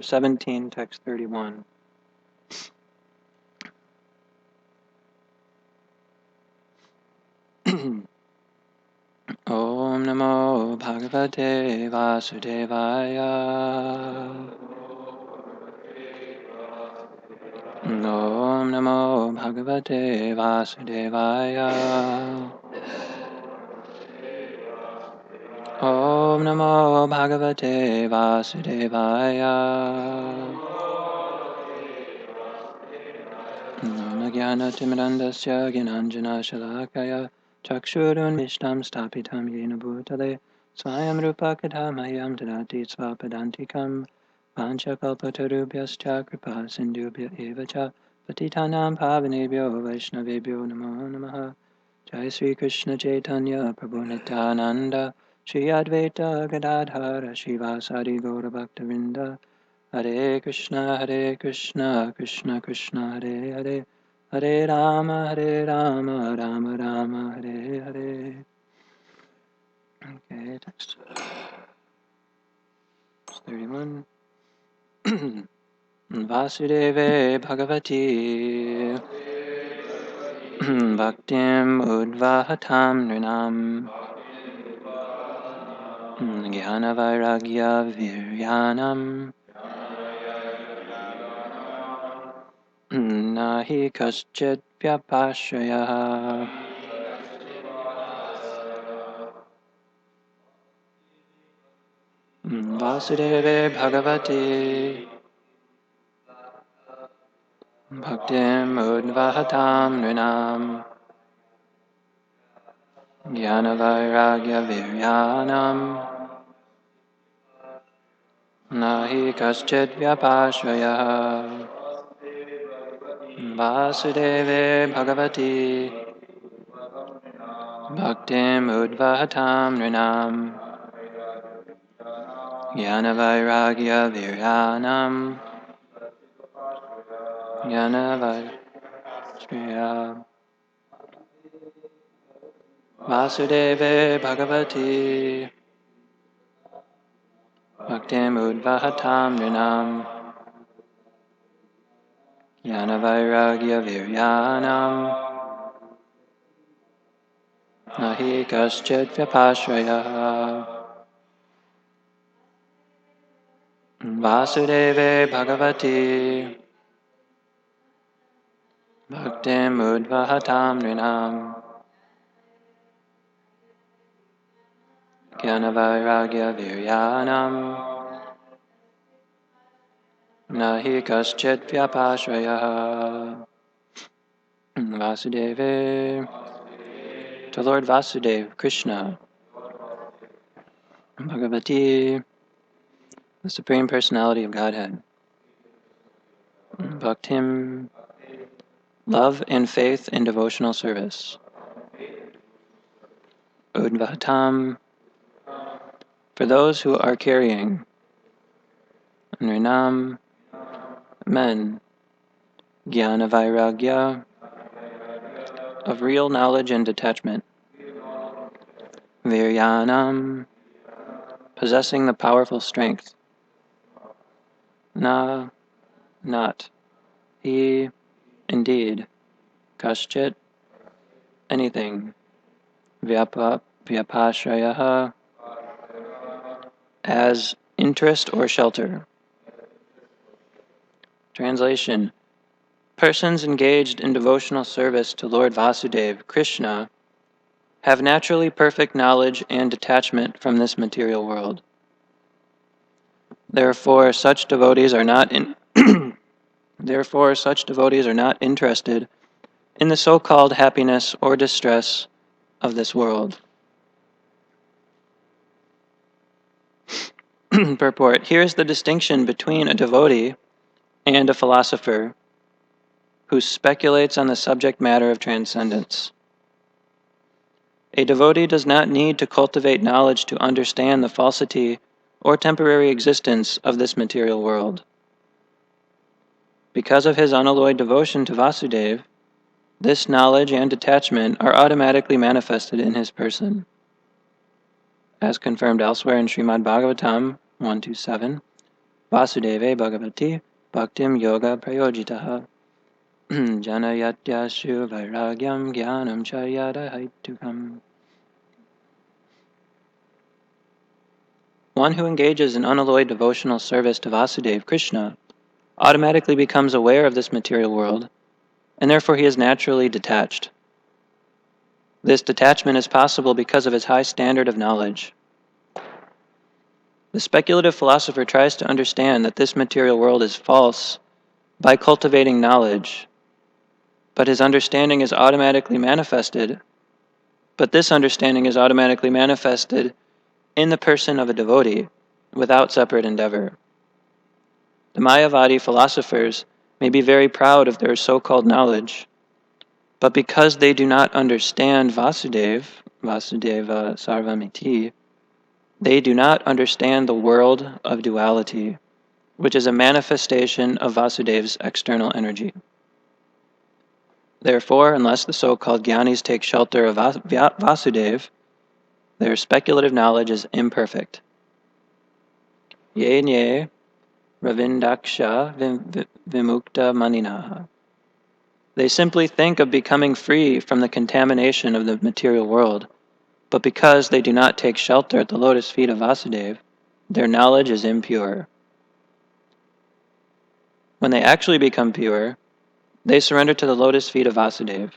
17, text 31. Om Namo Bhagavate Vasudevaya. Om Namo Bhagavate Vasudevaya. Om Namo Bhagavate Vasudevaya. Namagana Timrandasya Gyananjana Shalakaya Chakshurun Vishtam Stapitam Yena Bhutale Swayam Rupa Kadhamayam Tadati Swapadantikam Panchakalpatarubhyascha Kripa Sindhubhya Evacha Patitanam Pavanebhyo Vaishnavebhyo Namo Namaha Jai Sri Krishna Chaitanya Prabhu Nityananda Shri Advaita Gadadhara Shivasari Gaura Bhaktavinda Hare Krishna, Krishna Krishna, Hare Hare, Hare Rama, Rama Rama, Hare Hare. Okay, text 31. Vasudeve Bhagavati Bhaktim Udvahatam Nrinam Jnana Vairagya Viryanam Nahi Kaschit Vyapashraya. Vasudeve Bhagavati Bhaktim Udvahatam Nrinam Jnana Vairagya Viryanam Nahi Kaschit Vyapashraya. Vasudeve Bhagavati Bhaktim Udvahatam Nrinam Jnana Vairagya Viryanam Jnana Vairagya. Vasudeve Bhagavati Bhaktim Udvahatam Nrinam Jnana Vairagya Viryanam Nahi Kaschit Vyapashraya. Vasudeve Bhagavati Bhaktim Udvahatam Nrinam Jnana Vairagya Viryanam Nahi Kaschit Vyapashraya. Vasudeve. To Lord Vasudeva, Krishna, Bhagavati, the Supreme Personality of Godhead, Bhaktim, love and faith in devotional service, Udvatam, for those who are carrying, Nrinam, men, Jnana Vairagya, of real knowledge and detachment, Viryanam, possessing the powerful strength, Na, not, He, indeed, Kaschit, anything, Vyapashraya, as interest or shelter. Translation: persons engaged in devotional service to Lord Vasudeva, Krishna, have naturally perfect knowledge and detachment from this material world. Therefore, such devotees are not interested in the so-called happiness or distress of this world. Purport: here is the distinction between a devotee and a philosopher who speculates on the subject matter of transcendence. A devotee does not need to cultivate knowledge to understand the falsity or temporary existence of this material world. Because of his unalloyed devotion to Vasudeva, this knowledge and detachment are automatically manifested in his person. As confirmed elsewhere in Srimad Bhagavatam 127, Vasudeve Bhagavati Bhaktim Yoga Prayojitaha Janayatyashu Vairagyam Jnanam Charyada Haitukam. One who engages in unalloyed devotional service to Vasudeva Krishna automatically becomes aware of this material world, and therefore he is naturally detached. This detachment is possible because of his high standard of knowledge. The speculative philosopher tries to understand that this material world is false by cultivating knowledge, but his understanding is automatically manifested. But this understanding is automatically manifested in the person of a devotee without separate endeavor. The Mayavadi philosophers may be very proud of their so-called knowledge, but because they do not understand Vasudeva Sarvamiti, they do not understand the world of duality, which is a manifestation of Vasudeva's external energy. Therefore, unless the so-called Gyanis take shelter of Vasudeva, their speculative knowledge is imperfect. Ye nye ravindaksha vimukta maninaha. They simply think of becoming free from the contamination of the material world, but because they do not take shelter at the lotus feet of Vasudeva, their knowledge is impure. When they actually become pure, they surrender to the lotus feet of Vasudeva.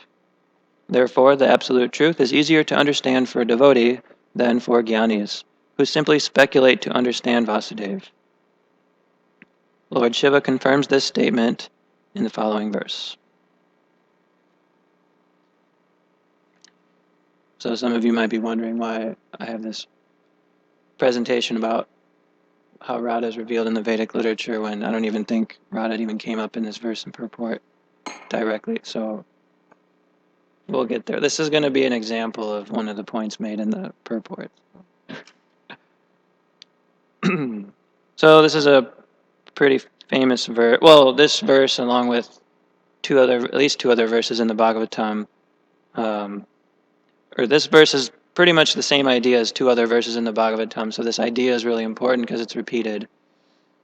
Therefore, the absolute truth is easier to understand for a devotee than for Gyanis, who simply speculate to understand Vasudeva. Lord Shiva confirms this statement in the following verse. So some of you might be wondering why I have this presentation about how Radha is revealed in the Vedic literature when I don't even think Radha even came up in this verse and purport directly. So we'll get there. This is going to be an example of one of the points made in the purport. So this is a pretty famous verse. Well, this verse, along with at least two other verses in the Bhagavatam, or this verse is pretty much the same idea as two other verses in the Bhagavatam. So this idea is really important because it's repeated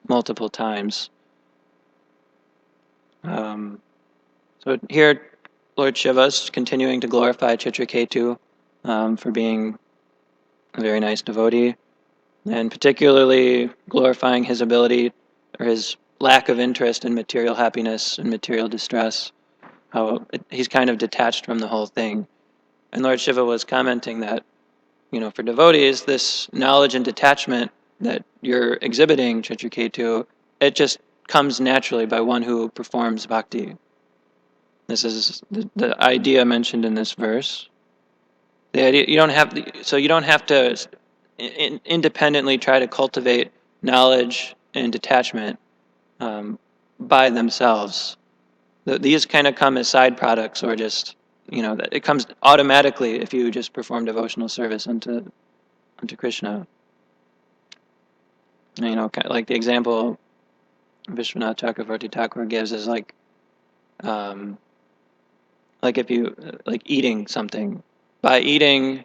multiple times. So here, Lord Shiva is continuing to glorify Chitraketu for being a very nice devotee, and particularly glorifying his ability or his lack of interest in material happiness and material distress, how he's kind of detached from the whole thing. And Lord Shiva was commenting that, for devotees, this knowledge and detachment that you're exhibiting, Chitraketu, it just comes naturally by one who performs bhakti. This is the idea mentioned in this verse. The idea you don't have to independently try to cultivate knowledge and detachment by themselves. These kind of come as side products, or just it comes automatically if you just perform devotional service unto Krishna. Kind of like the example Vishwanath Chakravarti Thakur gives is like if you eating something. By eating,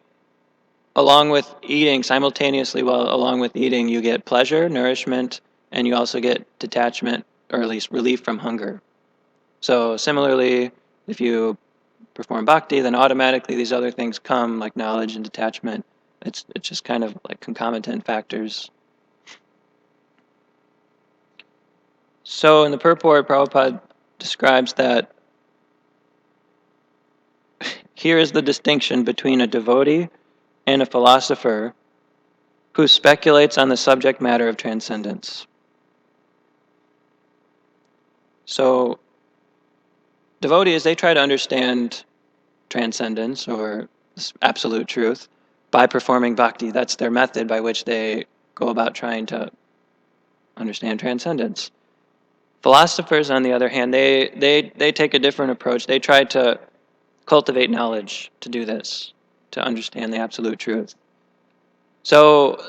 along with eating, you get pleasure, nourishment, and you also get detachment, or at least relief from hunger. So similarly, if you perform bhakti, then automatically these other things come, like knowledge and detachment. It's just kind of like concomitant factors. So in the purport, Prabhupada describes that here is the distinction between a devotee and a philosopher who speculates on the subject matter of transcendence. So devotees, they try to understand transcendence or absolute truth by performing bhakti. That's their method by which they go about trying to understand transcendence. Philosophers, on the other hand, they take a different approach. They try to cultivate knowledge to do this, to understand the absolute truth. So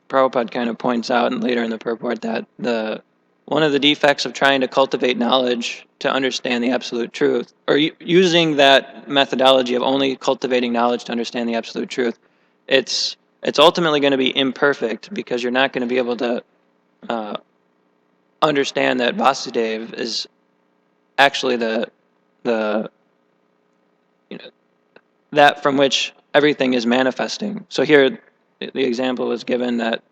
Prabhupada kind of points out later in the purport that one of the defects of trying to cultivate knowledge to understand the absolute truth, or using that methodology of only cultivating knowledge to understand the absolute truth, it's ultimately going to be imperfect, because you're not going to be able to understand that Vasudeva is actually the that from which everything is manifesting. So here, the example was given that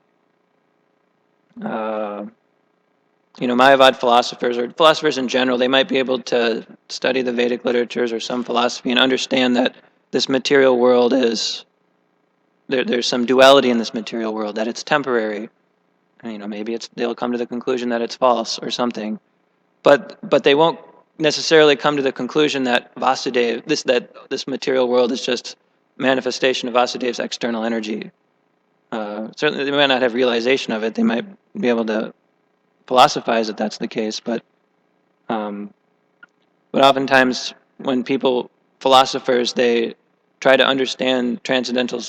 Mayavad philosophers, or philosophers in general, they might be able to study the Vedic literatures or some philosophy and understand that this material world is there's some duality in this material world, that it's temporary. And, maybe they'll come to the conclusion that it's false or something, but they won't necessarily come to the conclusion that this material world is just manifestation of Vasudeva's external energy. Certainly, they might not have realization of it. They might be able to philosophize that that's the case, but oftentimes when philosophers, they try to understand transcendental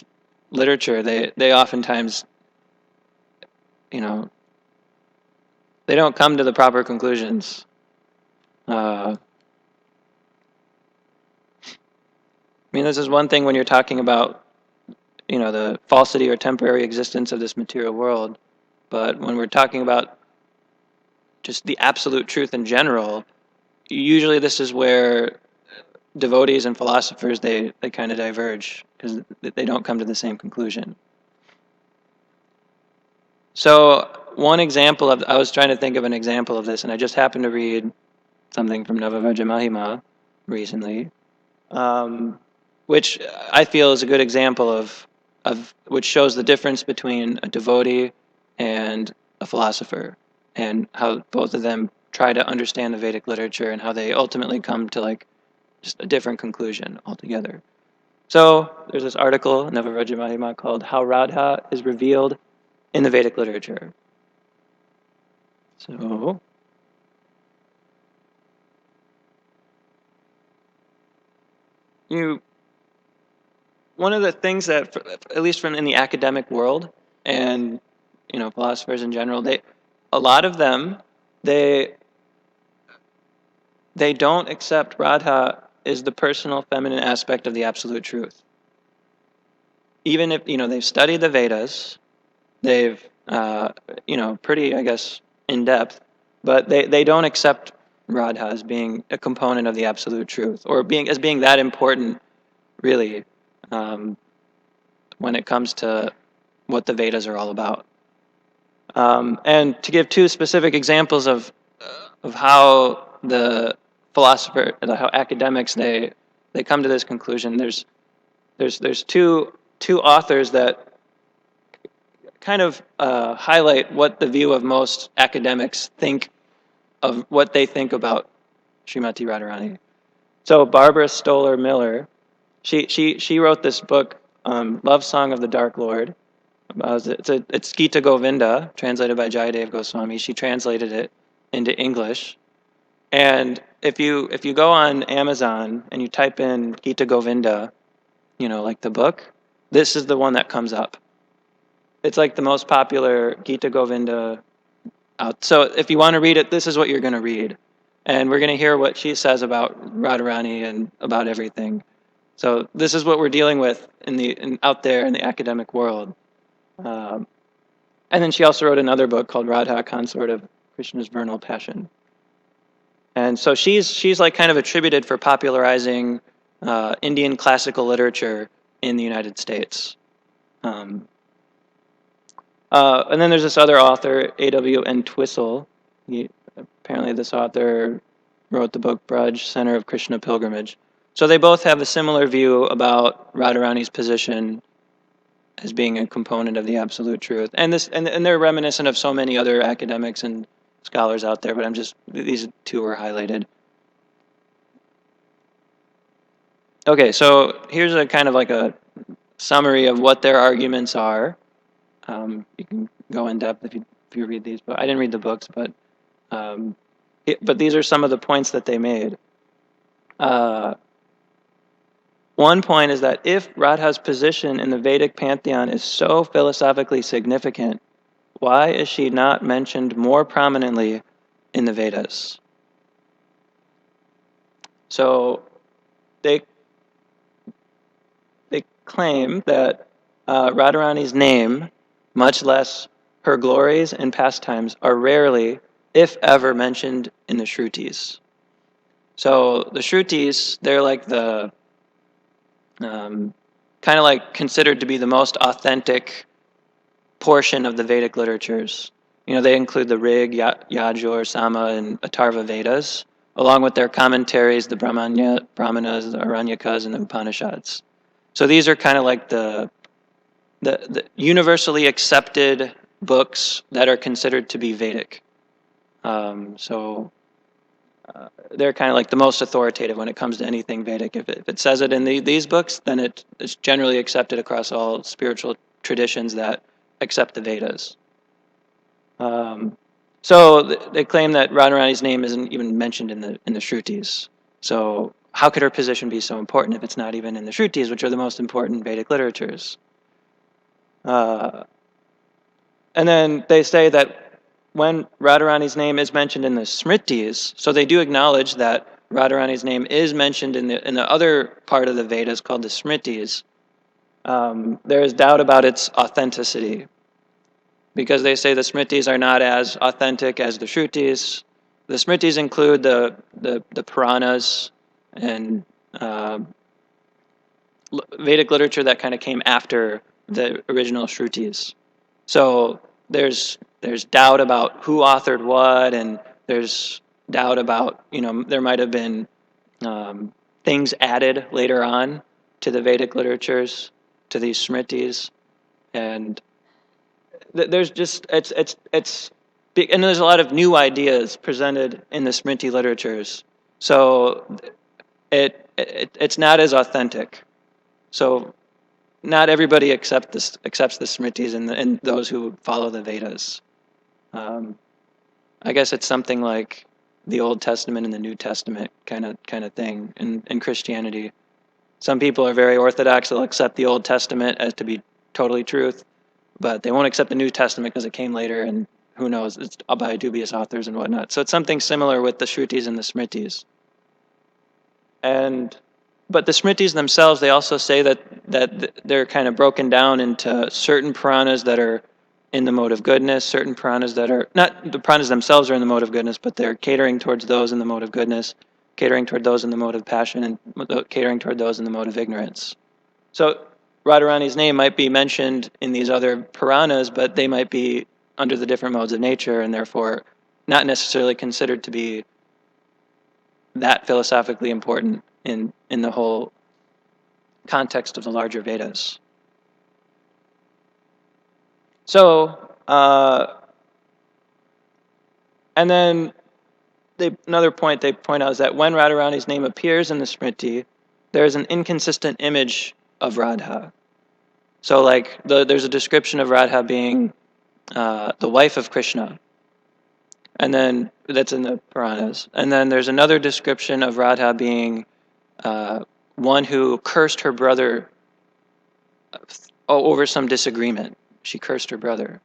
literature, they oftentimes, they don't come to the proper conclusions. This is one thing when you're talking about, the falsity or temporary existence of this material world, but when we're talking about just the absolute truth in general, usually this is where devotees and philosophers, they kind of diverge because they don't come to the same conclusion. So one example I was trying to think of an example of this, and I just happened to read something from Navavraja Mahima recently, which I feel is a good example of which shows the difference between a devotee and a philosopher, and how both of them try to understand the Vedic literature and how they ultimately come to just a different conclusion altogether. So there's this article in Navavraja Mahima called "How Radha is Revealed in the Vedic Literature." So one of the things that, at least in the academic world, and philosophers in general, a lot of them, they don't accept Radha is the personal feminine aspect of the absolute truth. Even if they've studied the Vedas, they've pretty, I guess, in depth, but they don't accept Radha as being a component of the absolute truth, or being that important, really, when it comes to what the Vedas are all about. And to give two specific examples of how the philosopher, how academics, they come to this conclusion. There's two authors that kind of highlight what the view of most academics think of what they think about Srimati Radharani. So Barbara Stoller Miller, she wrote this book, Love Song of the Dark Lord. It's Gita Govinda, translated by Jayadev Goswami. She translated it into English. And if you go on Amazon and you type in Gita Govinda, like the book, this is the one that comes up. It's like the most popular Gita Govinda out. So if you want to read it, this is what you're going to read. And we're going to hear what she says about Radharani and about everything. So this is what we're dealing with out there in the academic world. And then she also wrote another book called Radha, Consort of Krishna's Vernal Passion. And so she's like kind of attributed for popularizing Indian classical literature in the United States. And then there's this other author, A.W. Entwistle. Apparently this author wrote the book Braj, Center of Krishna Pilgrimage. So they both have a similar view about Radharani's position as being a component of the absolute truth. And they're reminiscent of so many other academics and scholars out there, but these two are highlighted. Okay, so here's a kind of like a summary of what their arguments are. You can go in depth if you read these, but I didn't read the books, but these are some of the points that they made. One point is that if Radha's position in the Vedic pantheon is so philosophically significant, why is she not mentioned more prominently in the Vedas? So they claim that Radharani's name, much less her glories and pastimes are rarely, if ever, mentioned in the Shrutis. So the Shrutis, they're like the kind of like considered to be the most authentic portion of the Vedic literatures. They include the Rig, Yajur, Sama, and Atharva Vedas, along with their commentaries, the Brahmanas, the Aranyakas, and the Upanishads. So these are kind of like the universally accepted books that are considered to be Vedic. They're kind of like the most authoritative when it comes to anything Vedic. If it says it in these books, then it's generally accepted across all spiritual traditions that accept the Vedas. So they claim that Radharani's name isn't even mentioned in the Shrutis. So how could her position be so important if it's not even in the Shrutis, which are the most important Vedic literatures? And then they say that when Radharani's name is mentioned in the Smritis, so they do acknowledge that Radharani's name is mentioned in the other part of the Vedas called the Smritis. There is doubt about its authenticity, because they say the Smritis are not as authentic as the Shrutis. The Smritis include the Puranas and Vedic literature that kind of came after the original Shrutis. So there's doubt about who authored what, and there's doubt about, there might have been things added later on to the Vedic literatures, to these Smritis, and there's just and there's a lot of new ideas presented in the Smriti literatures, so it's not as authentic. So not everybody accepts the Smritis and those who follow the Vedas. I guess it's something like the Old Testament and the New Testament kind of thing in Christianity. Some people are very orthodox; they'll accept the Old Testament as to be totally truth, but they won't accept the New Testament because it came later, and who knows, it's by dubious authors and whatnot. So it's something similar with the Shrutis and the Smritis. But the Smritis themselves, they also say that they're kind of broken down into certain Puranas that are in the mode of goodness, certain Puranas that are, not the Puranas themselves are in the mode of goodness, but they're catering towards those in the mode of goodness, catering toward those in the mode of passion, and catering toward those in the mode of ignorance. So Radharani's name might be mentioned in these other Puranas, but they might be under the different modes of nature, and therefore not necessarily considered to be that philosophically important in the whole context of the larger Vedas. So, and then another point they point out is that when Radharani's name appears in the Smriti, there is an inconsistent image of Radha. So, like, there's a description of Radha being the wife of Krishna, and then that's in the Puranas. And then there's another description of Radha being one who cursed her brother over some disagreement. She cursed her brother.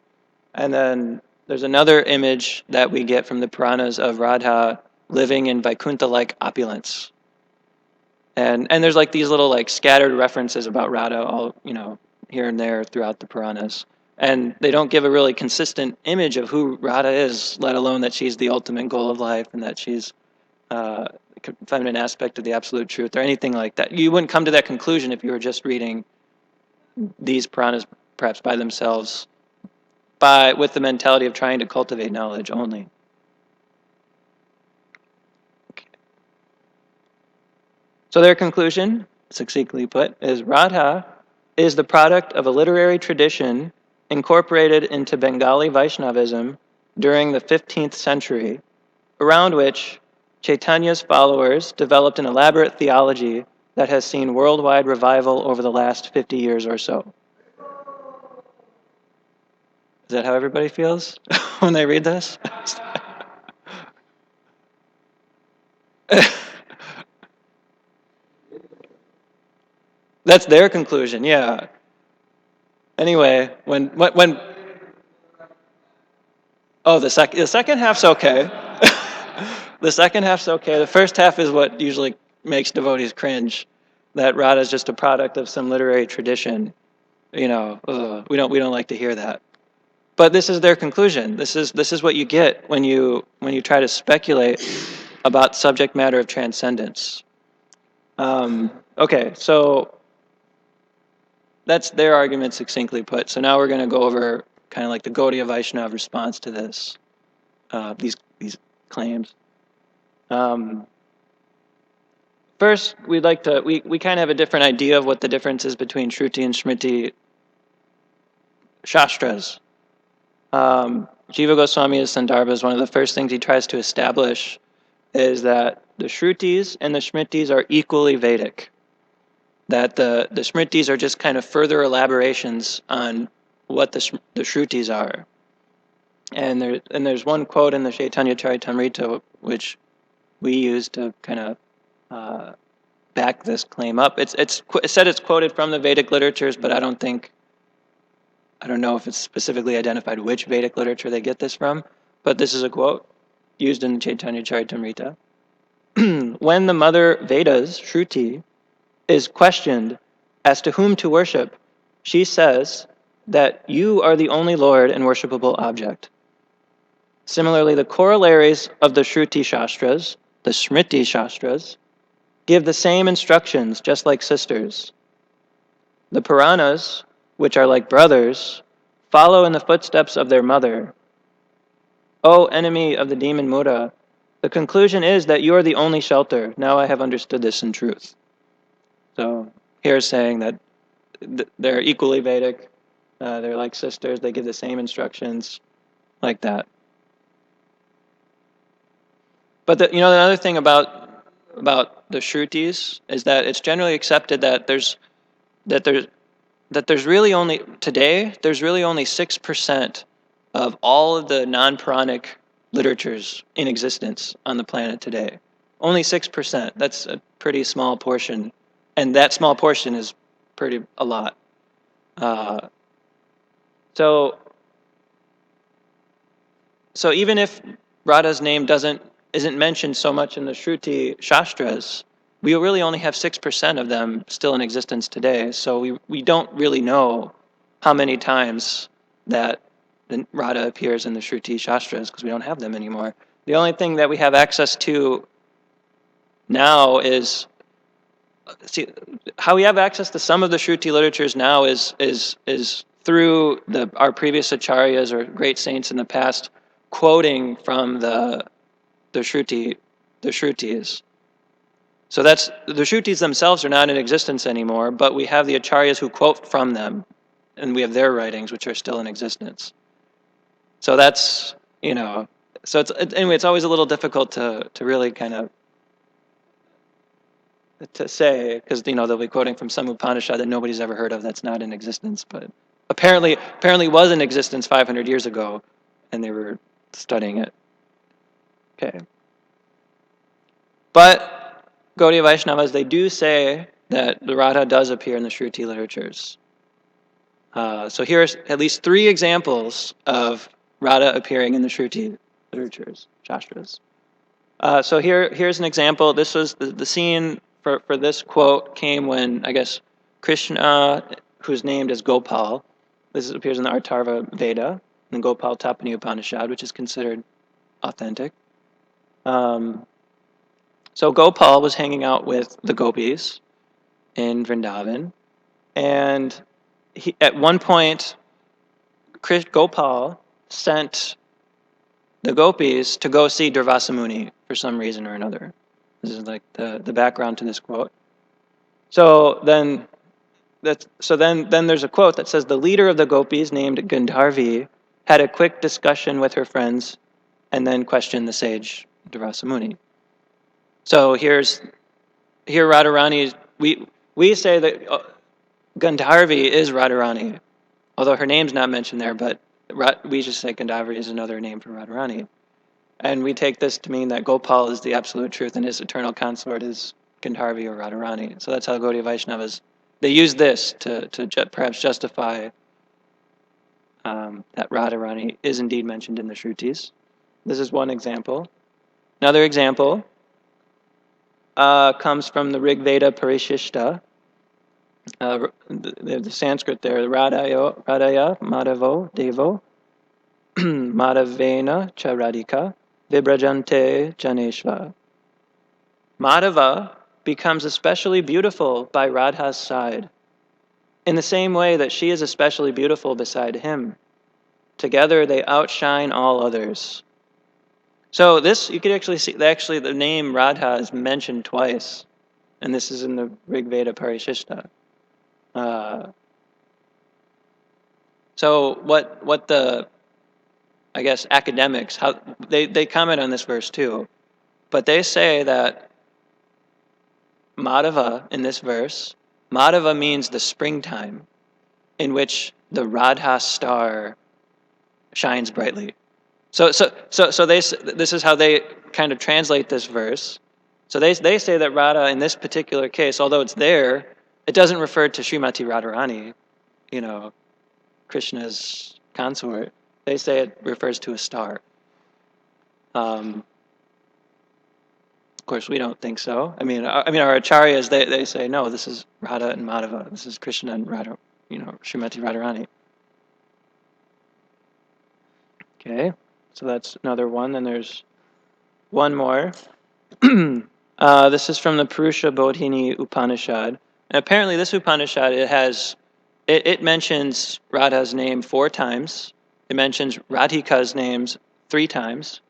And then there's another image that we get from the Puranas of Radha living in Vaikuntha-like opulence. And there's like these little like scattered references about Radha all, here and there throughout the Puranas. And they don't give a really consistent image of who Radha is, let alone that she's the ultimate goal of life and that she's a feminine aspect of the absolute truth or anything like that. You wouldn't come to that conclusion if you were just reading these Puranas perhaps by themselves, with the mentality of trying to cultivate knowledge only. Okay. So their conclusion, succinctly put, is Radha is the product of a literary tradition incorporated into Bengali Vaishnavism during the 15th century, around which Chaitanya's followers developed an elaborate theology that has seen worldwide revival over the last 50 years or so. Is that how everybody feels when they read this? That's their conclusion, yeah. Anyway, when the second half's okay. The second half's okay. The first half is what usually makes devotees cringe. That Radha is just a product of some literary tradition. We don't like to hear that. But this is their conclusion. This is what you get when you try to speculate about subject matter of transcendence. Okay, so that's their argument succinctly put. So now we're going to go over kind of like the Gaudiya Vaishnava response to this, these claims. First, we kind of have a different idea of what the difference is between Shruti and Smriti Shastras. Jiva Goswami's Sandarbha, one of the first things he tries to establish is that the Shrutis and the Smritis are equally Vedic. That the Smritis are just kind of further elaborations on what the Shrutis are. And there's one quote in the Chaitanya Charitamrita which we use to kind of back this claim up. It's said it's quoted from the Vedic literatures, but I don't know if it's specifically identified which Vedic literature they get this from. But this is a quote used in the Chaitanya Charitamrita. When the mother Vedas, Shruti, is questioned as to whom to worship, she says that you are the only Lord and worshipable object. Similarly, the corollaries of the Shruti Shastras, the Smriti Shastras, give the same instructions, just like sisters. The Puranas, which are like brothers, follow in the footsteps of their mother. O enemy of the demon Mura, the conclusion is that you are the only shelter. Now I have understood this in truth. So here saying that they're equally Vedic, they're like sisters, they give the same instructions, like that. But another thing about the Shrutis is that it's generally accepted that there's really only 6% of all of the non-Puranic literatures in existence on the planet today. Only 6%. That's a pretty small portion, and that small portion is a lot. So even if Radha's name isn't mentioned so much in the Shruti Shastras, we really only have 6% of them still in existence today. So we don't really know how many times that Radha appears in the Shruti Shastras because we don't have them anymore. The only thing that we have access to now is how we have access to some of the Shruti literatures now is through our previous acharyas or great saints in the past quoting from the Shrutis. So that's the Shrutis themselves are not in existence anymore, but we have the acharyas who quote from them, and we have their writings which are still in existence. So that's so it's always a little difficult to really kind of to say, because they'll be quoting from some Upanishad that nobody's ever heard of that's not in existence, but apparently was in existence 500 years ago, and they were studying it. Okay. But Gaudiya Vaishnavas, they do say that the Radha does appear in the Shruti literatures. So here's at least 3 examples of Radha appearing in the Shruti literatures, Shastras. So here's an example. This was the scene for this quote came when, I guess, Krishna, who's named as Gopal, this appears in the Atharva Veda, in Gopal Tapani Upanishad, which is considered authentic. So Gopal was hanging out with the gopis in Vrindavan, and at one point, Gopal sent the gopis to go see Durvasa Muni for some reason or another. This is like the background to this quote. So then there's a quote that says, the leader of the gopis, named Gandharvi, had a quick discussion with her friends and then questioned the sage Durvasa Muni. So here Radharani, we say that Gandharvi is Radharani, although her name's not mentioned there, but we just say Gandharvi is another name for Radharani. And we take this to mean that Gopal is the absolute truth and his eternal consort is Gandharvi or Radharani. So that's how Gaudiya Vaishnavas, they use this to perhaps justify that Radharani is indeed mentioned in the Shrutis. This is one example. Another example comes from the Rig Veda Parishishta. The Sanskrit there, Radhaya Madhavo Devo Madhavena cha Radhika vibrajante janeshva. Madhava becomes especially beautiful by Radha's side, in the same way that she is especially beautiful beside him. Together they outshine all others. So this, you could actually see, the name Radha is mentioned twice, and this is in the Rig Veda Parishishta. So what the, I guess, academics, how they comment on this verse too, but they say that Madhava in this verse, Madhava means the springtime in which the Radha star shines brightly. So this is how they kind of translate this verse. So they say that Radha in this particular case, although it's there, it doesn't refer to Srimati Radharani, Krishna's consort. They say it refers to a star. Of course, we don't think so. I mean, our acharyas, they say, no, this is Radha and Madhava. This is Krishna and Radha, Srimati Radharani. Okay, so that's another one. Then there's one more. This is from the Purusha Bodhini Upanishad. And apparently this Upanishad, it mentions Radha's name 4 times. It mentions Radhika's names 3 times.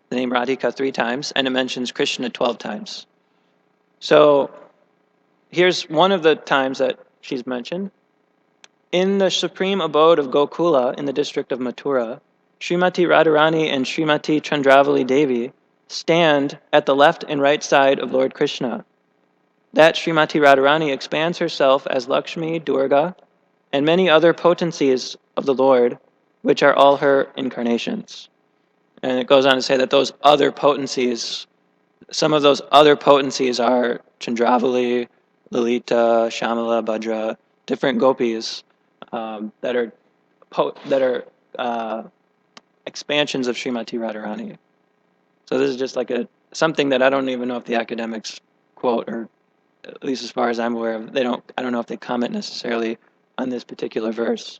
The name Radhika 3 times. And it mentions Krishna 12 times. So here's one of the times that she's mentioned. In the supreme abode of Gokula in the district of Mathura, Srimati Radharani and Srimati Chandravali Devi stand at the left and right side of Lord Krishna. That Srimati Radharani expands herself as Lakshmi, Durga, and many other potencies of the Lord, which are all her incarnations. And it goes on to say that those other potencies, some of those other potencies are Chandravali, Lalita, Shamala, Bhadra, different gopis that are expansions of Srimati Radharani. So this is just like something that I don't even know if the academics quote, or at least as far as I'm aware of, I don't know if they comment necessarily on this particular verse.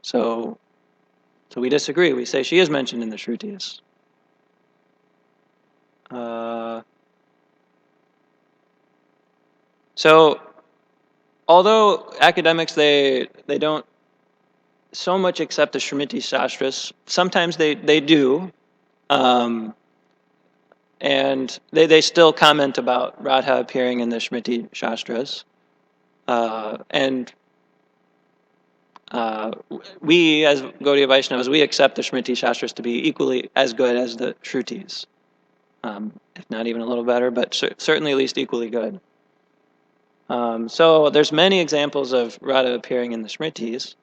So we disagree. We say she is mentioned in the Shrutis. So although academics, they don't so much accept the Shrimati Shastras, sometimes they do, and they still comment about Radha appearing in the Shrimati Shastras. And we, as Gaudiya Vaishnavas, we accept the Shrimati Shastras to be equally as good as the Shrutis. If not even a little better, but certainly at least equally good. So there's many examples of Radha appearing in the Smritis.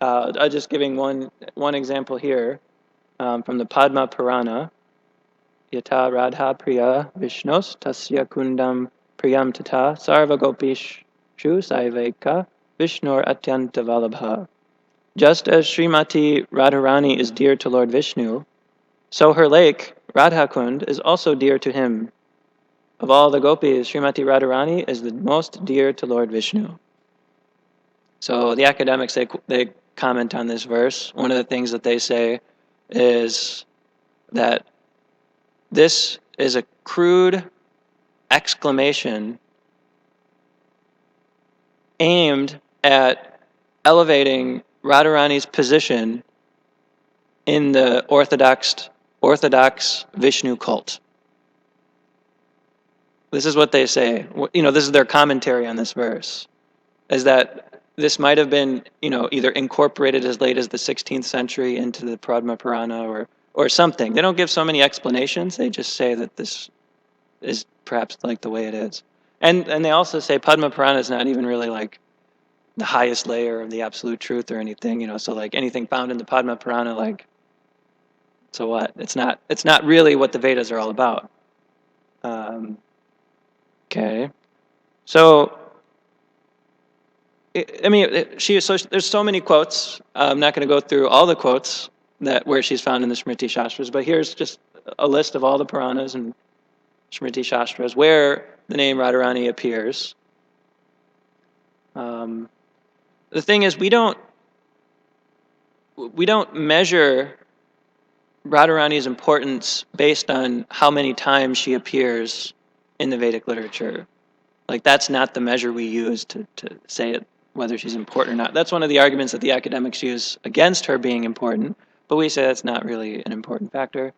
I'm just giving one example here from the Padma Purana. Yata Radha Priya Vishnos Tasya Kundam Priyam Tata Sarva Gopish Shu Saiveka Vishnur Atyanta Valabha. Just as Srimati Radharani is dear to Lord Vishnu, so her lake, Radhakund, is also dear to him. Of all the gopis, Srimati Radharani is the most dear to Lord Vishnu. So the academics, they comment on this verse. One of the things that they say is that this is a crude exclamation aimed at elevating Radharani's position in the Orthodox Vishnu cult. This is what they say. This is their commentary on this verse, is that this might have been, either incorporated as late as the 16th century into the Padma Purana or something. They don't give so many explanations. They just say that this is perhaps like the way it is. And they also say Padma Purana is not even really like the highest layer of the absolute truth or anything, so like anything found in the Padma Purana, like, so what? It's not really what the Vedas are all about. Okay. So, there's so many quotes. I'm not going to go through all the quotes where she's found in the Smriti Shastras, but here's just a list of all the Puranas and Smriti Shastras where the name Radharani appears. The thing is, we don't we don't measure Radharani's importance based on how many times she appears in the Vedic literature. Like, that's not the measure we use to say it, whether she's important or not. That's one of the arguments that the academics use against her being important, but we say that's not really an important factor.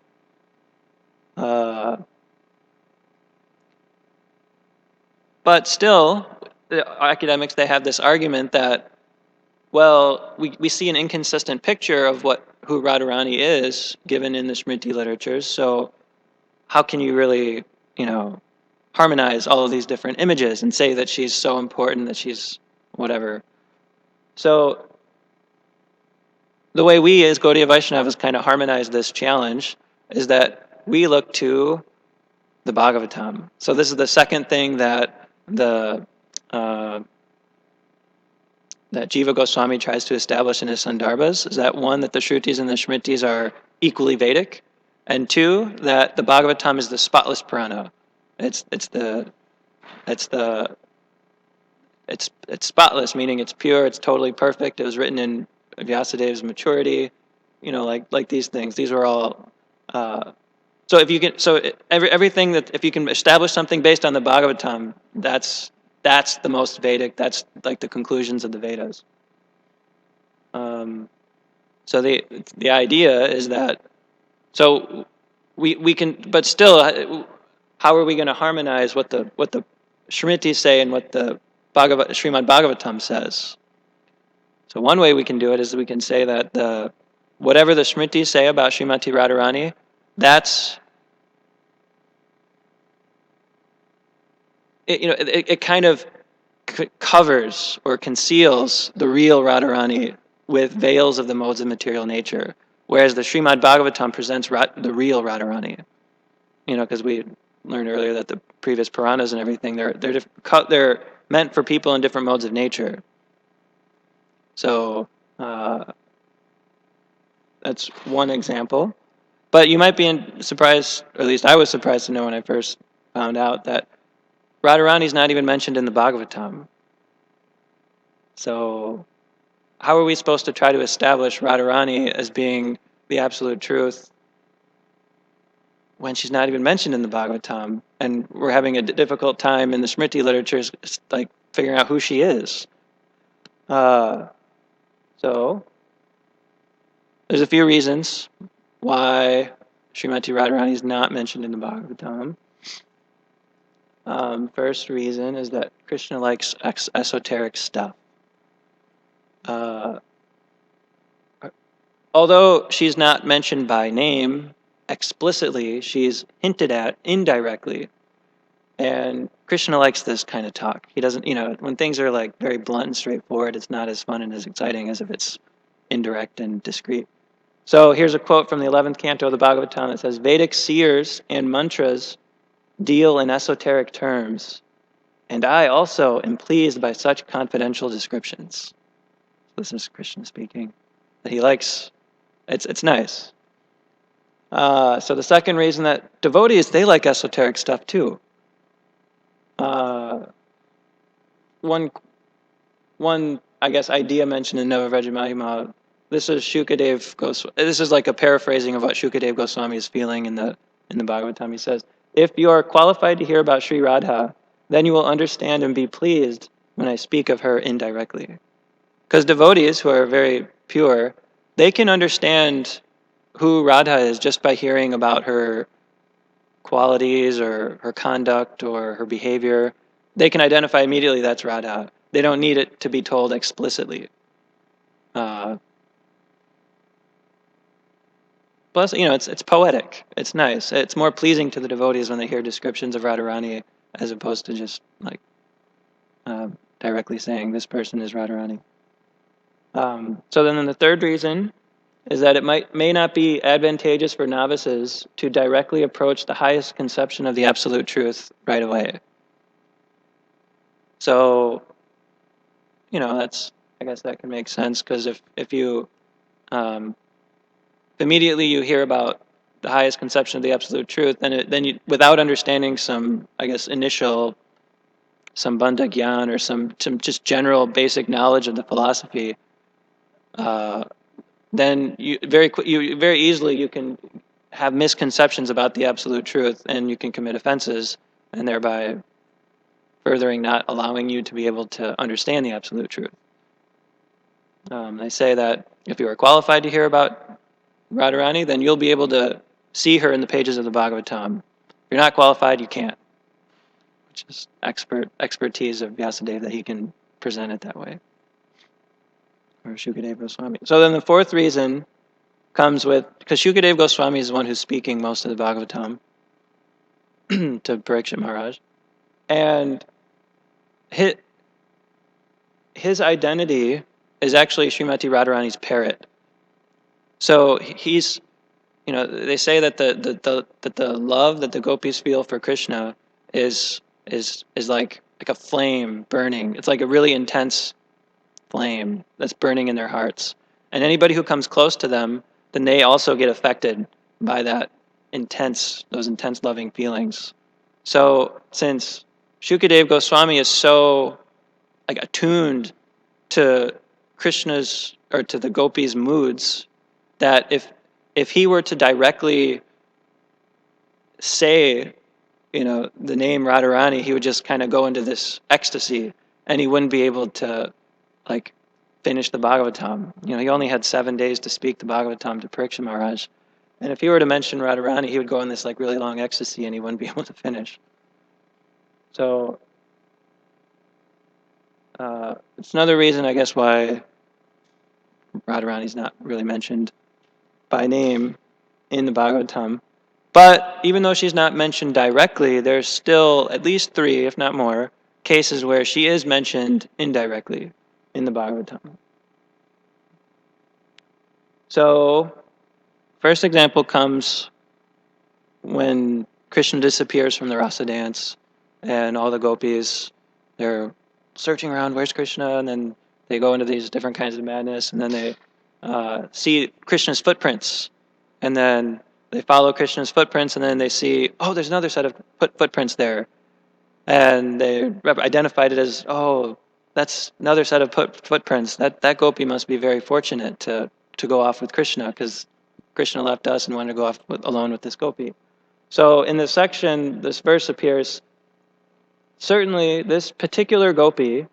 But still, the academics, they have this argument that, well, we see an inconsistent picture of who Radharani is given in the Smriti literatures, so how can you really, harmonize all of these different images and say that she's so important, that she's whatever? So the way we as Gaudiya Vaishnavas kind of harmonize this challenge is that we look to the Bhagavatam. So this is the second thing that that Jiva Goswami tries to establish in his Sandarbhas, is that one, that the Shrutis and the Smritis are equally Vedic, and two, that the Bhagavatam is the spotless Purana. It's spotless, meaning it's pure, it's totally perfect. It was written in Vyasadev's maturity, like these things. These are all. So if you can, everything that, if you can establish something based on the Bhagavatam, that's the most Vedic. That's like the conclusions of the Vedas. So the idea is that, so we can, but still, how are we going to harmonize what the Shrimatis say and what the Srimad Bhagavatam says? So one way we can do it is we can say that whatever the Smritis say about Srimati Radharani, it kind of covers or conceals the real Radharani with veils of the modes of material nature, whereas the Srimad Bhagavatam presents the real Radharani. Because we learned earlier that the previous Puranas and everything, they're meant for people in different modes of nature. So that's one example. But you might be surprised, or at least I was surprised to know when I first found out, that Radharani is not even mentioned in the Bhagavatam. So how are we supposed to try to establish Radharani as being the absolute truth when she's not even mentioned in the Bhagavatam, and we're having a difficult time in the Smriti literatures, like figuring out who she is? So there's a few reasons why Srimati Radharani is not mentioned in the Bhagavatam. First reason is that Krishna likes esoteric stuff. Although she's not mentioned by name explicitly, she's hinted at indirectly. And Krishna likes this kind of talk. He doesn't, when things are like very blunt and straightforward, it's not as fun and as exciting as if it's indirect and discreet. So here's a quote from the 11th canto of the Bhagavatam that says, "Vedic seers and mantras deal in esoteric terms, and I also am pleased by such confidential descriptions." This is Krishna speaking. That he likes, it's nice. So the second reason, that devotees, they like esoteric stuff too. One I guess idea mentioned in Navavraja Mahima. This is Shukadev Goswami. This is like a paraphrasing of what Shukadev Goswami is feeling in the Bhagavatam. He says, "If you are qualified to hear about Sri Radha, then you will understand and be pleased when I speak of her indirectly." Because devotees who are very pure, they can understand who Radha is just by hearing about her qualities or her conduct or her behavior. They can identify immediately that's Radha. They don't need it to be told explicitly. Plus, it's poetic. It's nice. It's more pleasing to the devotees when they hear descriptions of Radharani as opposed to just like directly saying this person is Radharani. So then the third reason is that it may not be advantageous for novices to directly approach the highest conception of the absolute truth right away. So, I guess that can make sense, because if you immediately you hear about the highest conception of the absolute truth, then you, without understanding some, I guess, initial sambandha gyan or some just general basic knowledge of the philosophy, then you very easily you can have misconceptions about the absolute truth, and you can commit offenses, and thereby furthering not allowing you to be able to understand the absolute truth. They say that if you are qualified to hear about Radharani, then you'll be able to see her in the pages of the Bhagavatam. If you're not qualified, you can't, which is expertise of Vyasadeva that he can present it that way, or Shukadeva Goswami. So then the fourth reason comes with, because Shukadeva Goswami is the one who's speaking most of the Bhagavatam to Parikshit Maharaj, and his identity is actually Srimati Radharani's parrot. So he's, they say that the love that the gopis feel for Krishna is like a flame burning. It's like a really intense flame that's burning in their hearts. And anybody who comes close to them, then they also get affected by those intense loving feelings. So since Shukadeva Goswami is so attuned to Krishna's, or to the gopis' moods, that if he were to directly say, the name Radharani, he would just kind of go into this ecstasy, and he wouldn't be able to finish the Bhagavatam. He only had 7 days to speak the Bhagavatam to Parikshit Maharaj, and if he were to mention Radharani, he would go in this really long ecstasy, and he wouldn't be able to finish. So it's another reason, I guess, why Radharani's not really mentioned by name in the Bhagavatam. But even though she's not mentioned directly, there's still at least 3, if not more, cases where she is mentioned indirectly in the Bhagavatam. So, first example comes when Krishna disappears from the rasa dance, and all the gopis, they're searching around, where's Krishna? And then they go into these different kinds of madness, and then they see Krishna's footprints, and then they follow Krishna's footprints, and then they see, oh, there's another set of footprints there, and they identified it as, oh, that's another set of footprints. That gopi must be very fortunate to go off with Krishna, because Krishna left us and wanted to go off alone with this gopi. So in this section, this verse appears, certainly this particular gopi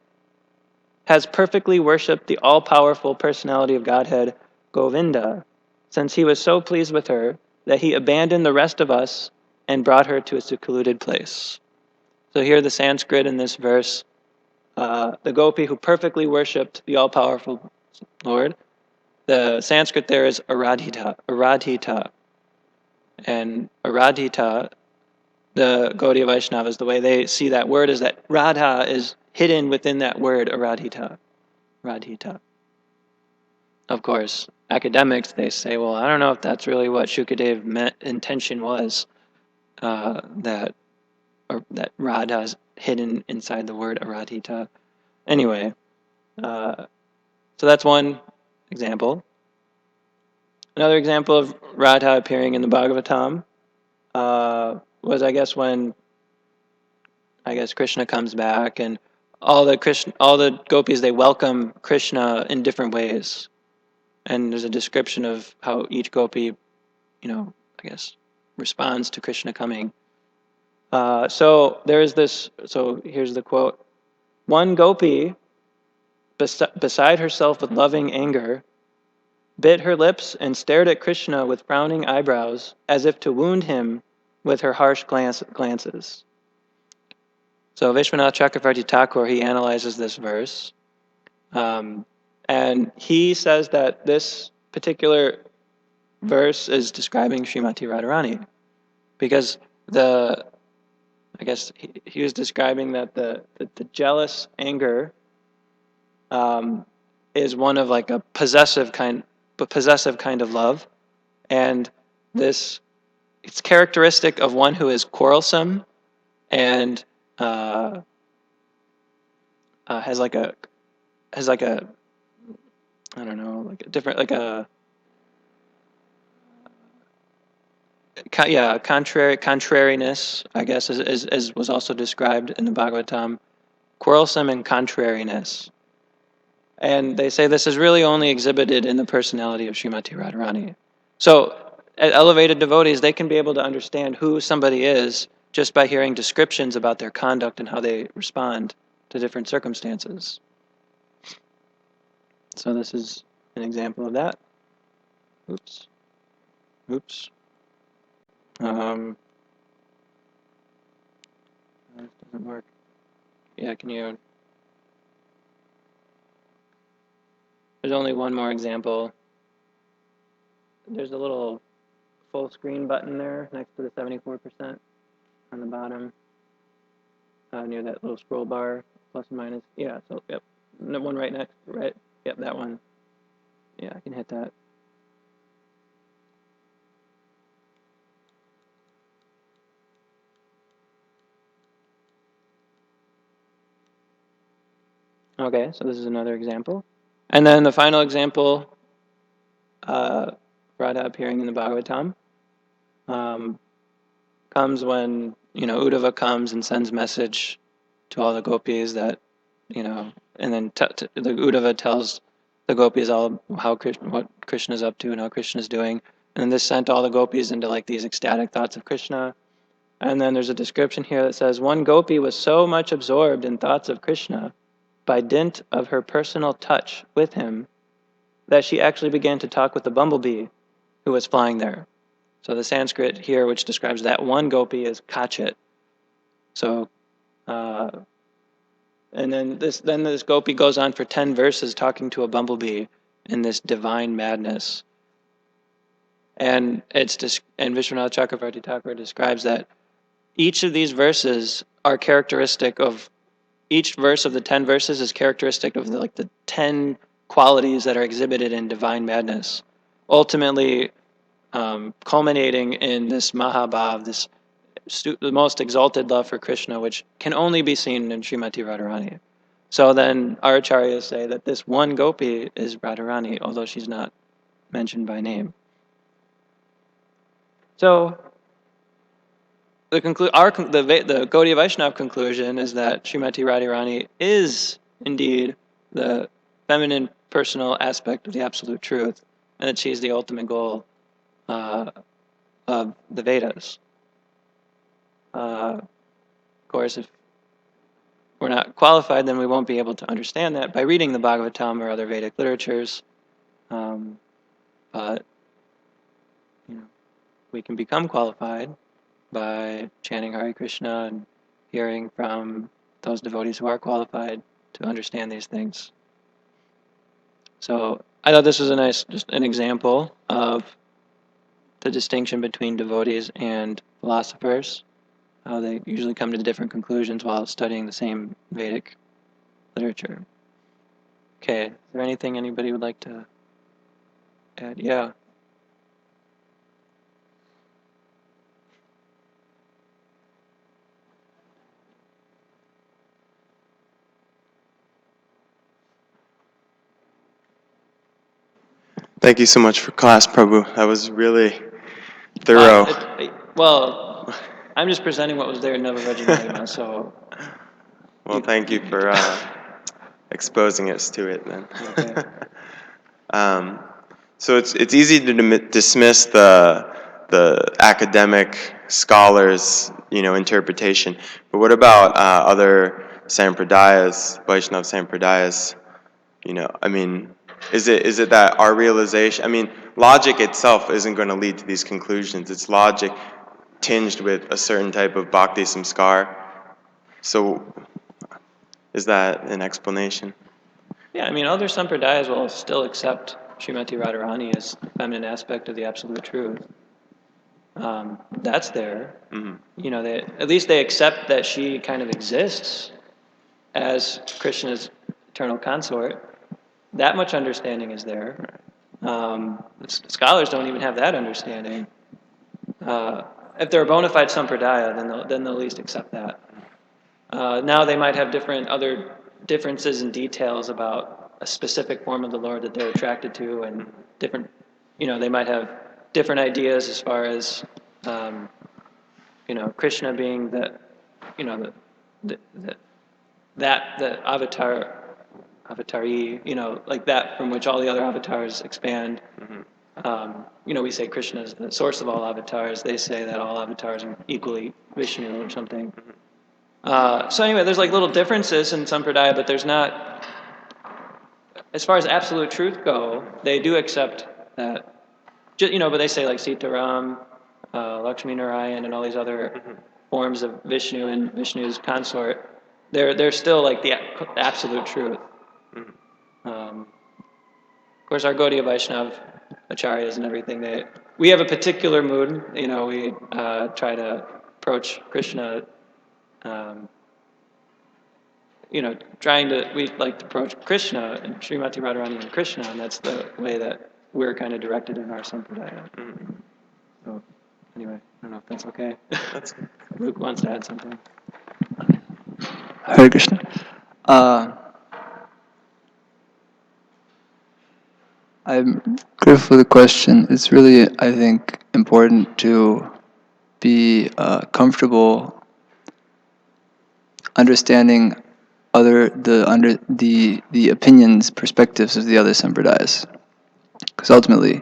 has perfectly worshipped the all-powerful personality of Godhead, Govinda, since he was so pleased with her that he abandoned the rest of us and brought her to a secluded place. So here the Sanskrit in this verse, the gopi who perfectly worshipped the all-powerful Lord, the Sanskrit there is Aradhita. And Aradhita, the Gaudiya Vaishnavas, the way they see that word is that Radha is hidden within that word, Aradhita. Of course, academics, they say, well, I don't know if that's really what Shukadev intention was, that Radha is hidden inside the word Aradhita. Anyway, so that's one example. Another example of Radha appearing in the Bhagavatam was, I guess, when Krishna comes back, and all the gopis, they welcome Krishna in different ways, and there's a description of how each gopi, responds to Krishna coming. So there's this. So here's the quote: "One gopi, beside herself with loving anger, bit her lips and stared at Krishna with frowning eyebrows, as if to wound him with her harsh glances." So Vishwanath Chakravarti Thakur, he analyzes this verse, and he says that this particular verse is describing Srimati Radharani, because he was describing that the jealous anger is one of a possessive kind of love, and it's characteristic of one who is quarrelsome and has a I don't know, a different contrariness, I guess, as was also described in the Bhagavatam, quarrelsome and contrariness. And they say this is really only exhibited in the personality of Srimati Radharani. So elevated devotees, they can be able to understand who somebody is just by hearing descriptions about their conduct and how they respond to different circumstances. So this is an example of that. Oops. This doesn't work. Yeah, can you... There's only one more example. There's a little full screen button there next to the 74% on the bottom, near that little scroll bar, plus and minus. Yeah, so, yep. The one right next, right? Yep, that one. Yeah, I can hit that. Okay, so this is another example. And then the final example, Radha appearing in the Bhagavatam, comes when, Uddhava comes and sends message to all the gopis that, and then the Uddhava tells the gopis all what Krishna is up to and how Krishna is doing. And this sent all the gopis into like these ecstatic thoughts of Krishna. And then there's a description here that says, one gopi was so much absorbed in thoughts of Krishna by dint of her personal touch with him that she actually began to talk with the bumblebee who was flying there. So the Sanskrit here, which describes that one gopi, is kachit. So, and then this gopi goes on for 10 verses talking to a bumblebee in this divine madness. And Vishwanath Chakravarti Thakur describes that each of these verses are characteristic of, each verse of the 10 verses is characteristic of the 10 qualities that are exhibited in divine madness, ultimately culminating in this Mahabhav, the most exalted love for Krishna, which can only be seen in Srimati Radharani. So then our acharyas say that this one gopi is Radharani, although she's not mentioned by name. So the Gaudiya Vaishnava conclusion is that Srimati Radharani is indeed the feminine personal aspect of the Absolute Truth, and that she is the ultimate goal of the Vedas. Of course, if we're not qualified, then we won't be able to understand that by reading the Bhagavatam or other Vedic literatures. But we can become qualified by chanting Hare Krishna and hearing from those devotees who are qualified to understand these things. So I thought this was just an example of the distinction between devotees and philosophers, how they usually come to different conclusions while studying the same Vedic literature. Okay, is there anything anybody would like to add? Yeah. Thank you so much for class, Prabhu. That was really thorough. Well, I'm just presenting what was there in Navavajranayama, so... Well, thank you for exposing us to it then. Okay. So it's easy to dismiss the academic scholars, interpretation. But what about other sampradayas, Vaishnava sampradayas? Is it that our realization? Logic itself isn't going to lead to these conclusions. It's logic tinged with a certain type of bhakti samskar. So, is that an explanation? Yeah, other sampradayas will still accept Srimati Radharani as the feminine aspect of the Absolute Truth. That's there. Mm-hmm. At least they accept that she kind of exists as Krishna's eternal consort. That much understanding is there. Scholars don't even have that understanding. If they're a bona fide sampradaya, then they'll at least accept that. Now they might have other differences in details about a specific form of the Lord that they're attracted to, and different, they might have different ideas as far as, Krishna being the avatar avatari, like that from which all the other avatars expand. We say Krishna is the source of all avatars. They say that all avatars are equally Vishnu or something. So anyway, there's like little differences in Sampradaya, but there's not, as far as absolute truth go, they do accept that, but they say like Sitaram, Lakshmi Narayan, and all these other forms of Vishnu and Vishnu's consort, they're still like the absolute truth. Of course, our Gaudiya Vaishnav acharyas and everything, we have a particular mood. We try to approach Krishna. We like to approach Krishna and Srimati Radharani and Krishna, and that's the way that we're kind of directed in our sampradaya. So, anyway, I don't know if that's okay. Luke wants to add something. Hare Krishna. I'm grateful for the question. It's really, I think, important to be comfortable understanding the opinions, perspectives of the other sampradayas. Because ultimately,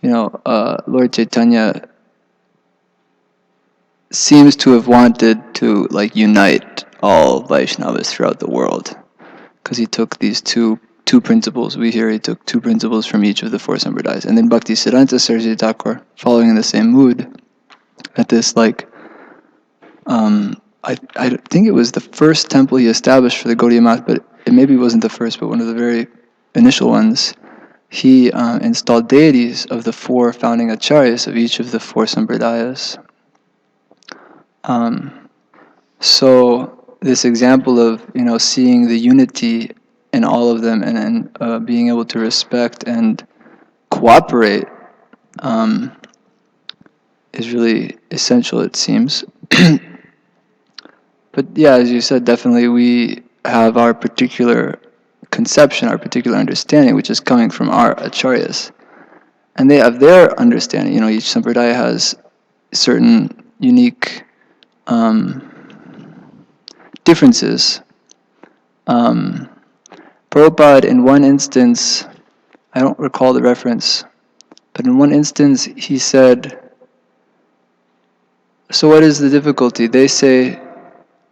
Lord Chaitanya seems to have wanted to unite all Vaishnavas throughout the world. Because he took these two principles. We hear he took two principles from each of the four sampradayas. And then Bhakti Siddhanta Saraswati Thakur, following in the same mood, at this I think it was the first temple he established for the Gaudiya Math, but it maybe wasn't the first, but one of the very initial ones. He installed deities of the four founding acharyas of each of the four sampradayas. So this example of seeing the unity in all of them and being able to respect and cooperate is really essential, it seems. But yeah, as you said, definitely we have our particular conception, our particular understanding, which is coming from our acharyas. And they have their understanding. Each sampradaya has certain unique differences. Prabhupada, in one instance, I don't recall the reference, but in one instance he said, so what is the difficulty? They say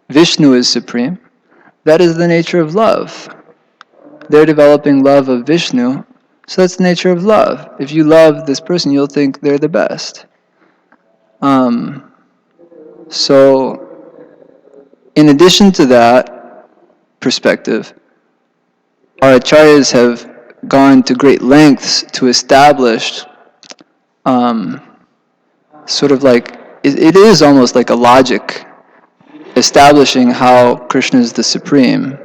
Vishnu is supreme. That is the nature of love. They're developing love of Vishnu, so that's the nature of love. If you love this person, you'll think they're the best. So, in addition to that perspective, our acharyas have gone to great lengths to establish sort of it is almost like a logic establishing how Krishna is the supreme.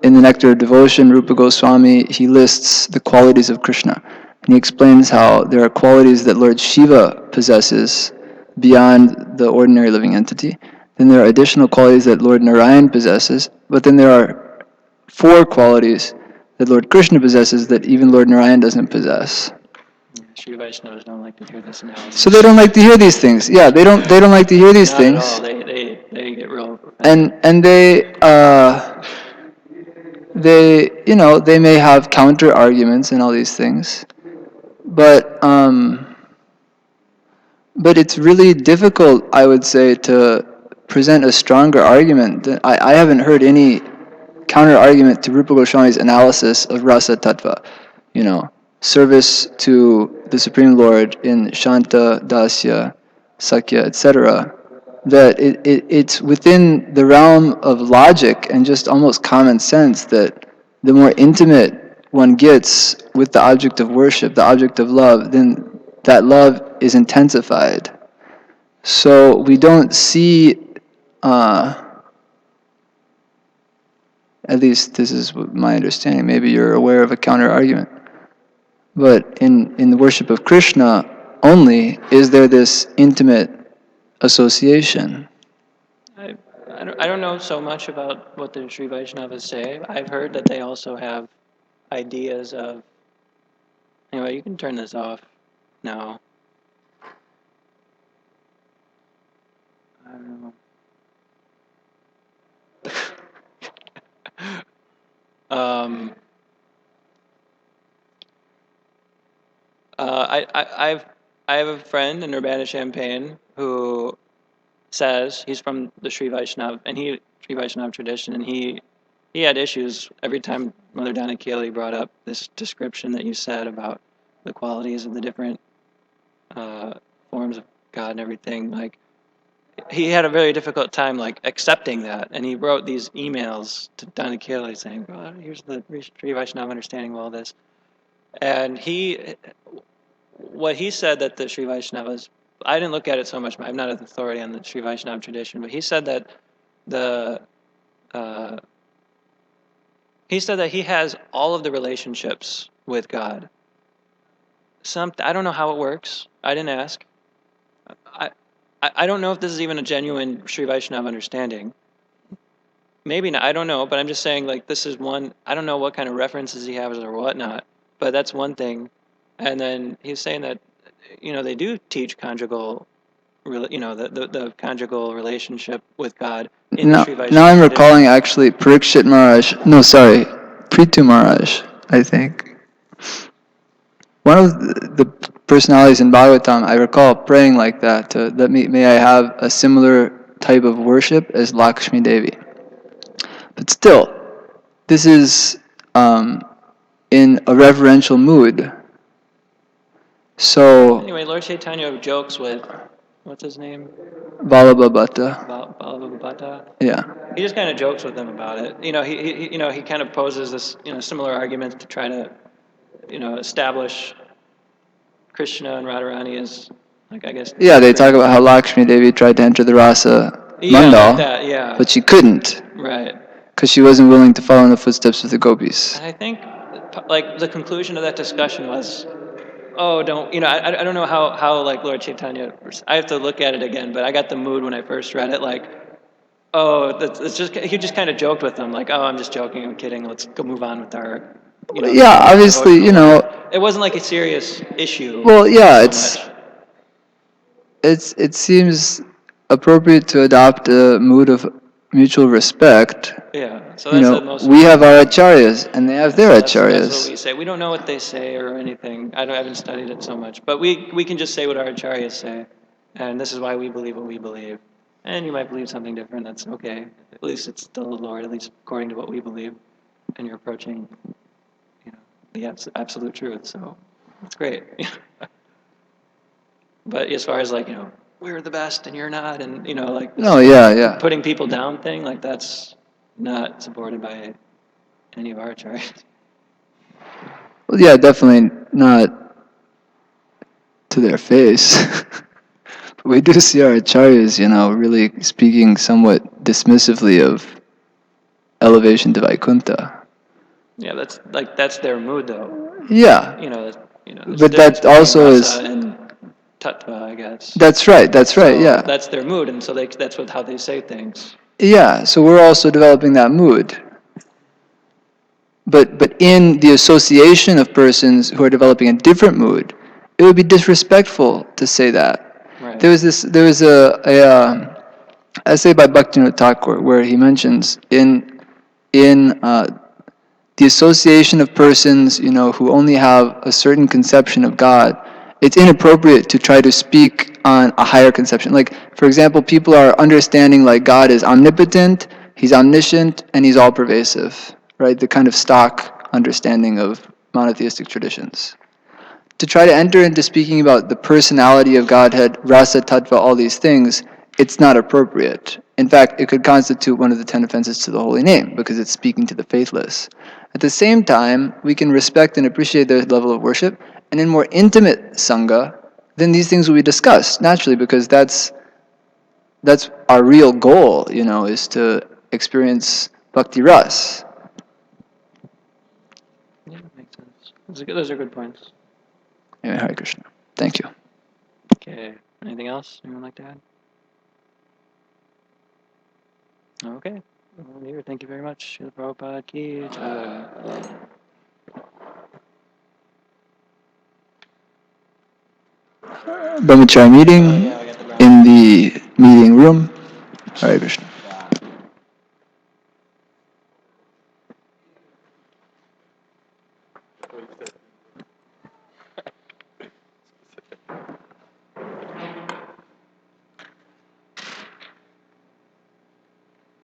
In the Nectar of Devotion, Rupa Goswami, he lists the qualities of Krishna. And he explains how there are qualities that Lord Shiva possesses beyond the ordinary living entity. Then there are additional qualities that Lord Narayan possesses. But then there are four qualities that Lord Krishna possesses that even Lord Narayan doesn't possess. Sri Vaishnavas don't like to hear this analysis. So they don't like to hear these things. Yeah, they don't like to hear these Not things. Not at all. They get real offended. And they may have counter arguments and all these things, but it's really difficult, I would say, to present a stronger argument. I haven't heard any counter argument to Rupa Goswami's analysis of Rasa Tattva, service to the Supreme Lord in Shanta, Dasya, Sakya, etc., that it's within the realm of logic and just almost common sense that the more intimate one gets with the object of worship, the object of love, then that love is intensified. So we don't see, at least this is my understanding, maybe you're aware of a counter argument, but in the worship of Krishna only is there this intimate association. I don't know so much about what the Sri Vaishnavas say. I've heard that they also have ideas of. Anyway, you can turn this off now. I don't know. I have a friend in Urbana-Champaign who says he's from the Sri Vaishnav tradition, and he had issues every time Mother Donna Keely brought up this description that you said about the qualities of the different forms of God and everything. Like, he had a very difficult time like accepting that, and he wrote these emails to Donna Keely saying, "Well, here's the Sri Vaishnav understanding of all this." And what he said that the Sri Vaishnavas, I didn't look at it so much. I'm not an authority on the Sri Vaishnav tradition, but he said that he has all of the relationships with God. I don't know how it works. I didn't ask. I don't know if this is even a genuine Sri Vaishnav understanding. Maybe not. I don't know, but I'm just saying, like, this is one. I don't know what kind of references he has or whatnot, but that's one thing. And then he's saying that, they do teach conjugal, the conjugal relationship with God in the Sri Vaishnava Now I'm tradition. recalling actually Parikshit Maharaj. No, sorry, Prithu Maharaj, I think. One of the personalities in Bhagavatam, I recall praying like that, may I have a similar type of worship as Lakshmi Devi. But still, this is in a reverential mood. So, Anyway, Lord Chaitanya jokes with, what's his name? Vallabhabhata. Bhagavatam. Yeah. He just kind of jokes with them about it. He kind of poses this, similar arguments to try to, establish Krishna and Radharani as, like, I guess. Yeah, they talk about how Lakshmi Devi tried to enter the Rasa Mandal, like that, yeah. but she couldn't. Right. Because she wasn't willing to follow in the footsteps of the gopis. And I think, like, the conclusion of that discussion was, oh, don't, I don't know how like Lord Chaitanya, I have to look at it again, but I got the mood when I first read it, like, oh, he just kind of joked with them, like, oh, I'm just joking, I'm kidding, let's go move on with our, Yeah, obviously, devotional life. It wasn't like a serious issue. Well, yeah, so much. it seems appropriate to adopt a mood of mutual respect. Yeah, so that's the most. We have our acharyas, and they have their That's acharyas. what we say. We don't know what they say or anything. I haven't studied it so much, but we can just say what our acharyas say, and this is why we believe what we believe. And you might believe something different. That's okay. At least it's still the Lord. At least according to what we believe, and you're approaching, the absolute truth. So it's great. But as far as like we're the best and you're not, and like this putting people down thing, like that's not supported by any of our acharyas. Well, yeah, definitely not to their face. But we do see our acharyas, really speaking somewhat dismissively of elevation to Vaikuntha. Yeah, that's their mood, though. Yeah. But that also is. And tattva, I guess. That's right. Yeah. That's their mood, and so that's how they say things. Yeah. So we're also developing that mood. But in the association of persons who are developing a different mood, it would be disrespectful to say that. Right. There was a essay by Bhaktivinoda Thakur where he mentions in the association of persons, who only have a certain conception of God, it's inappropriate to try to speak on a higher conception. Like, for example, people are understanding like God is omnipotent, He's omniscient, and He's all-pervasive, right? The kind of stock understanding of monotheistic traditions. To try to enter into speaking about the personality of Godhead, rasa, tattva, all these things, it's not appropriate. In fact, it could constitute one of the 10 offenses to the holy name, because it's speaking to the faithless. At the same time, we can respect and appreciate their level of worship, and in more intimate sangha, then these things will be discussed, naturally, because that's our real goal, is to experience bhakti ras. Yeah, makes sense. Those are good points. Anyway, Hare Krishna. Thank you. Okay. Anything else anyone like to add? Okay. Well, here, thank you very much. Srila Prabhupada ki jai. Brahmachari meeting in the meeting room. Hare Krishna.